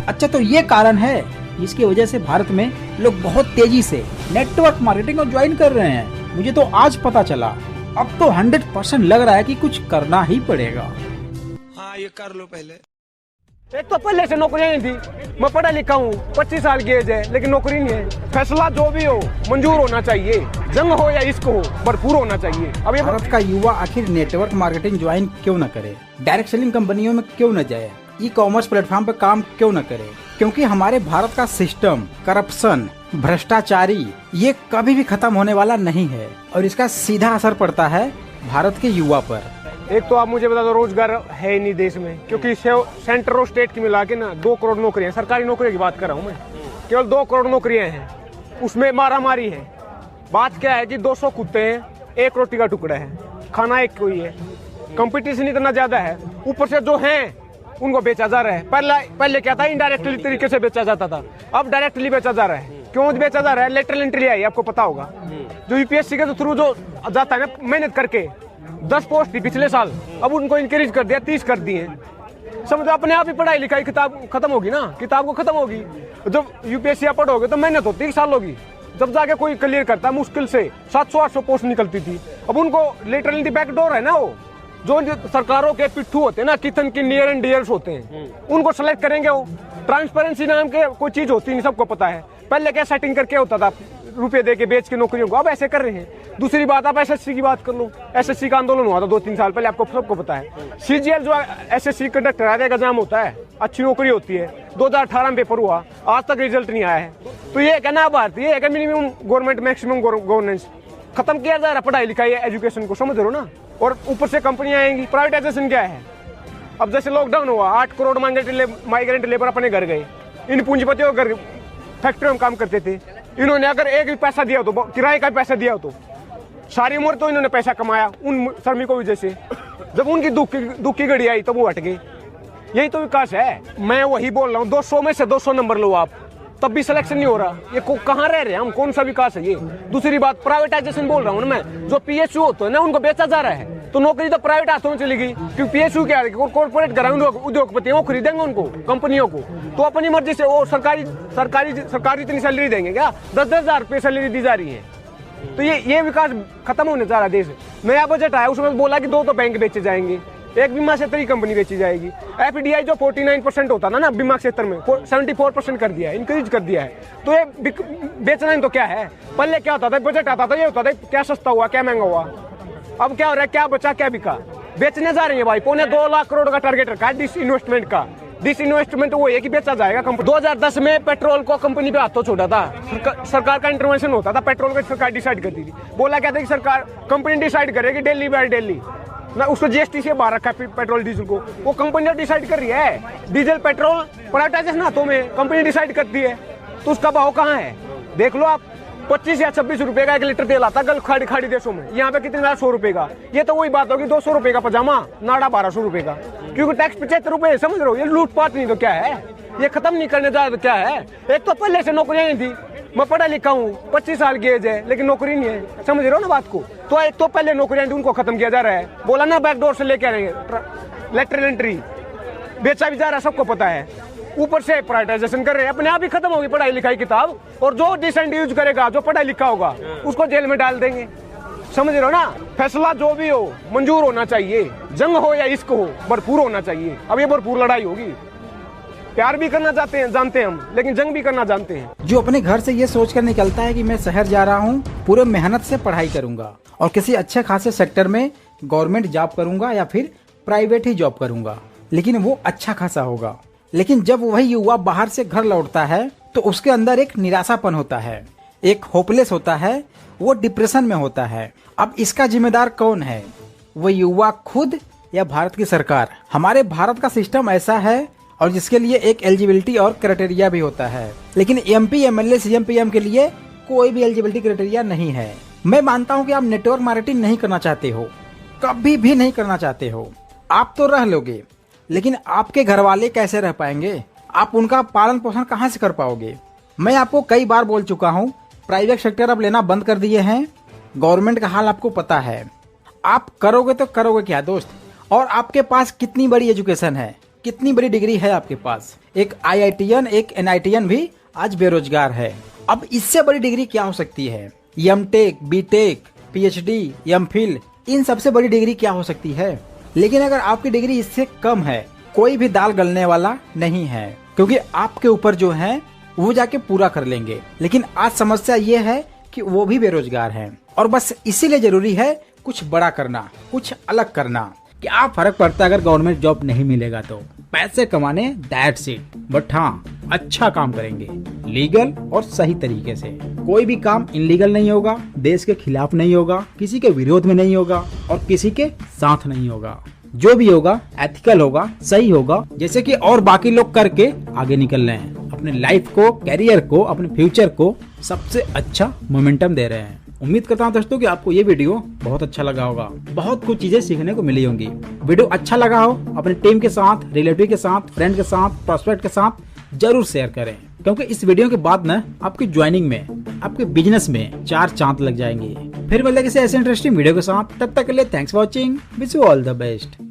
अच्छा, तो ये कारण है जिसकी वजह से भारत में लोग बहुत तेजी से नेटवर्क मार्केटिंग को ज्वाइन कर रहे हैं। मुझे तो आज पता चला। अब तो 100% लग रहा है कि कुछ करना ही पड़ेगा। हाँ, ये कर लो पहले। एक तो पहले से नौकरियां नहीं थी। मैं पढ़ा लिखा हूँ, 25 साल की एज है, लेकिन नौकरी नहीं है। फैसला जो भी हो मंजूर होना चाहिए, जंग हो या इश्क हो, भरपूर होना चाहिए। अब ये भारत का युवा आखिर नेटवर्क मार्केटिंग ज्वाइन क्यों न करे, डायरेक्ट सेलिंग कंपनियों में क्यों न जाए, ई कॉमर्स प्लेटफॉर्म पर काम क्यों न करे? क्योंकि हमारे भारत का सिस्टम, करप्शन, भ्रष्टाचारी ये कभी भी खत्म होने वाला नहीं है और इसका सीधा असर पड़ता है भारत के युवा पर। एक तो आप मुझे बता दो, रोजगार है ही नहीं देश में, क्योंकि सेंटर और स्टेट की मिला के ना 2 करोड़ नौकरियां, सरकारी नौकरियों की बात कर रहा हूँ मैं, केवल 2 करोड़ नौकरियां हैं, उसमें मारामारी है। बात क्या है कि 200 कुत्ते हैं, 1 रोटी का टुकड़ा है, खाना एक कोई है, कंपटीशन इतना ज्यादा है, ऊपर से जो है उनको बेचा जा रहा है। पहले क्या था, इनडायरेक्टली तरीके से बेचा जाता था, अब डायरेक्टली बेचा जा रहा है। क्यों बेचा जा रहा है? लेटरल एंट्री आई, आपको पता होगा। जो यूपीएससी के थ्रू जो जाता है ना, मेहनत करके 10 पोस्ट थी पिछले साल, अब उनको इंक्रीज कर दिया, 30 कर दिए। समझो अपने आप ही पढ़ाई लिखाई किताब खत्म होगी ना, किताब को खत्म होगी। जब यूपीएससी आप पढ़ोगे तो मेहनत होती 1 साल होगी, जब जाके कोई क्लियर करता है मुश्किल से 700-800 पोस्ट निकलती थी। अब उनको लिटरली बैकडोर है ना, वो जो सरकारों के पिट्ठू होते हैं ना, किचन के नियर एंड डियर्स होते हैं, उनको सेलेक्ट करेंगे। वो ट्रांसपेरेंसी नाम के कोई चीज होती नहीं, सबको पता है। पहले क्या सेटिंग करके होता था, रुपए दे के बेच के नौकरियों को, अब ऐसे कर रहे हैं। दूसरी बात, आप एसएससी की बात कर लो, एसएससी का आंदोलन हुआ था 2-3 साल पहले, आपको सबको पता है। सीजीएल जो एसएससी कंडक्टर आधा एग्जाम होता है, अच्छी नौकरी होती है, 2018 में पेपर हुआ, आज तक रिजल्ट नहीं आया है। तो ये कहना भारतीय है, मिनिमम गवर्नमेंट मैक्सिमम गवर्नेंस खत्म किया जा रहा है, पढ़ाई लिखाई एजुकेशन को, समझ रहे हो ना। और ऊपर से कंपनियां आएंगी। प्राइवेटाइजेशन क्या है? अब जैसे लॉकडाउन हुआ, 8 करोड़ माइग्रेंट लेबर अपने घर गए। इन पूंजीपतियों घर फैक्ट्री में काम करते थे, इन्होंने अगर एक भी पैसा दिया हो तो, किराए का पैसा दिया हो तो, सारी उम्र तो इन्होंने पैसा कमाया उन श्रमिकों की वजह से। जब उनकी दुख की घड़ी आई तो वो हट गए। यही तो विकास है। मैं वही बोल रहा हूँ, 200 में से 200 नंबर लो आप, तब भी सिलेक्शन नहीं हो रहा। ये कहाँ रह रहे हैं हम? कौन सा विकास है ये? दूसरी बात, प्राइवेटाइजेशन बोल रहा हूँ ना मैं। जो पीएसयू होते हैं ना, उनको बेचा जा रहा है, तो नौकरी तो प्राइवेट हाथों में चली गई। क्योंकि पीएसयू क्या है, कॉर्पोरेट ग्राउंड उद्योगपति वो खरीदेंगे उनको, कंपनियों को, तो अपनी मर्जी से वो सरकारी इतनी सैलरी देंगे क्या? 10-10 हजार रुपये सैलरी दी जा रही है। तो ये विकास खत्म होने जा रहा है देश। नया बजट आया, उसमें बोला कि 2 तो बैंक बेचे जाएंगे, एक बीमा क्षेत्र की कंपनी बेची जाएगी। एफडीआई जो 49% होता ना बीमा क्षेत्र में, 74% कर दिया है, इंक्रीज कर दिया है। तो ये बेचना ही तो क्या है? पहले क्या होता था, बजट आता था, ये होता था क्या सस्ता हुआ क्या महंगा हुआ। अब क्या हो रहा है, क्या बचा क्या बिका? बेचने जा रहे हैं भाई। 2.25 लाख करोड़ का टारगेट रखा है डिस इन्वेस्टमेंट का। डिस इन्वेस्टमेंट वो है कि बेचा जाएगा कंपनी। 2010 में पेट्रोल को कंपनी पे हाथों छोड़ा था, सरकार का इंटरवेंशन होता था, पेट्रोल को सरकार डिसाइड करती थी। बोला क्या था कि सरकार कंपनी डिसाइड करेगी डेली बाय डेली ना, उसको जीएसटी से बाहर रखा है पेट्रोल डीजल को, वो कंपनी डिसाइड कर रही है। डीजल पेट्रोल प्राइवेटाइजेशन हाथों में, कंपनी डिसाइड करती है, तो उसका भाव कहाँ है? देख लो आप, 25 या 26 रुपए का 1 लीटर तेल आता गल्फ खाड़ी देशों में, यहाँ पे कितने 100 रुपए का। ये तो वही बात होगी, 200 रुपए का पजामा, नाड़ा 1200 रुपए का, क्योंकि टैक्स 75 रुपए। समझ रहे हो, ये लूटपाट नहीं तो क्या है? ये खत्म नहीं करने जा तो क्या है? एक तो पहले से नौकरियां नहीं थी। मैं पढ़ा लिखा हूँ, 25 साल की एज है, लेकिन नौकरी नहीं है। समझ रहे हो ना बात को? तो एक तो पहले नौकरियां थी, उनको खत्म किया जा रहा है। बोला ना बैकडोर से लेके आएंगे, लेटरल एंट्री बेचा भी जा रहा है, सबको पता है। ऊपर से प्राइवेटाइजेशन कर रहे हैं, अपने आप ही खत्म होगी पढ़ाई लिखाई किताब। और जो डिसेंट यूज करेगा, जो पढ़ा लिखा होगा, उसको जेल में डाल देंगे। समझ रहे हो ना? फैसला जो भी हो मंजूर होना चाहिए, जंग हो या इश्क हो, भरपूर होना चाहिए। अब ये भरपूर लड़ाई होगी। प्यार भी करना चाहते हैं, जानते हैं हम, लेकिन जंग भी करना जानते हैं। जो अपने घर से ये सोचकर निकलता है कि मैं शहर जा रहा हूँ, पूरे मेहनत से पढ़ाई करूंगा और किसी अच्छे खासे सेक्टर में गवर्नमेंट जॉब करूंगा या फिर प्राइवेट ही जॉब करूंगा, लेकिन वो अच्छा खासा होगा। लेकिन जब वही युवा बाहर से घर लौटता है तो उसके अंदर एक निराशापन होता है, एक होपलेस होता है, वो डिप्रेशन में होता है। अब इसका जिम्मेदार कौन है? वो युवा खुद या भारत की सरकार? हमारे भारत का सिस्टम ऐसा है और जिसके लिए एक एलिजिबिलिटी और क्राइटेरिया भी होता है, लेकिन एमपी, एमएलए, सीएम, पीएम के लिए कोई भी एलिजिबिलिटी क्राइटेरिया नहीं है। मैं मानता हूं कि आप नेटवर्क मार्केटिंग नहीं करना चाहते हो, कभी भी नहीं करना चाहते हो। आप तो रह लोगे, लेकिन आपके घर वाले कैसे रह पाएंगे? आप उनका पालन पोषण कहां से कर पाओगे? मैं आपको कई बार बोल चुका हूं, प्राइवेट सेक्टर अब लेना बंद कर दिए हैं। गवर्नमेंट का हाल आपको पता है। आप करोगे तो करोगे क्या दोस्त? और आपके पास कितनी बड़ी एजुकेशन है, कितनी बड़ी डिग्री है आपके पास। एक IITian एक NITian भी आज बेरोजगार है। अब इससे बड़ी डिग्री क्या हो सकती है। MTech, BTech, PhD, MPhil, इन सबसे बड़ी डिग्री क्या हो सकती है। लेकिन अगर आपकी डिग्री इससे कम है, कोई भी दाल गलने वाला नहीं है, क्योंकि आपके ऊपर जो है वो जाके पूरा कर लेंगे। लेकिन आज समस्या ये है कि वो भी बेरोजगार हैं और बस इसीलिए जरूरी है कुछ बड़ा करना, कुछ अलग करना। क्या फर्क पड़ता है अगर गवर्नमेंट जॉब नहीं मिलेगा तो, पैसे कमाने दैट्स इट। बट हाँ, अच्छा काम करेंगे, लीगल और सही तरीके से। कोई भी काम इनलीगल नहीं होगा, देश के खिलाफ नहीं होगा, किसी के विरोध में नहीं होगा और किसी के साथ नहीं होगा। जो भी होगा एथिकल होगा, सही होगा, जैसे कि और बाकी लोग करके आगे निकल रहे हैं, अपने लाइफ को, कैरियर को, अपने फ्यूचर को सबसे अच्छा मोमेंटम दे रहे हैं। उम्मीद करता हूँ दोस्तों कि आपको ये वीडियो बहुत अच्छा लगा होगा, बहुत कुछ चीजें सीखने को मिली होंगी। वीडियो अच्छा लगा हो अपनी टीम के साथ, रिलेटिव के साथ, फ्रेंड के साथ, प्रोस्पेक्ट के साथ जरूर शेयर करें, क्योंकि इस वीडियो के बाद ना आपकी ज्वाइनिंग में, आपके बिजनेस में 4 चांद लग जाएंगे। फिर मिलते किसी ऐसे इंटरेस्टिंग वीडियो के साथ, तब तक के लिए thanks for watching, wish you all the best.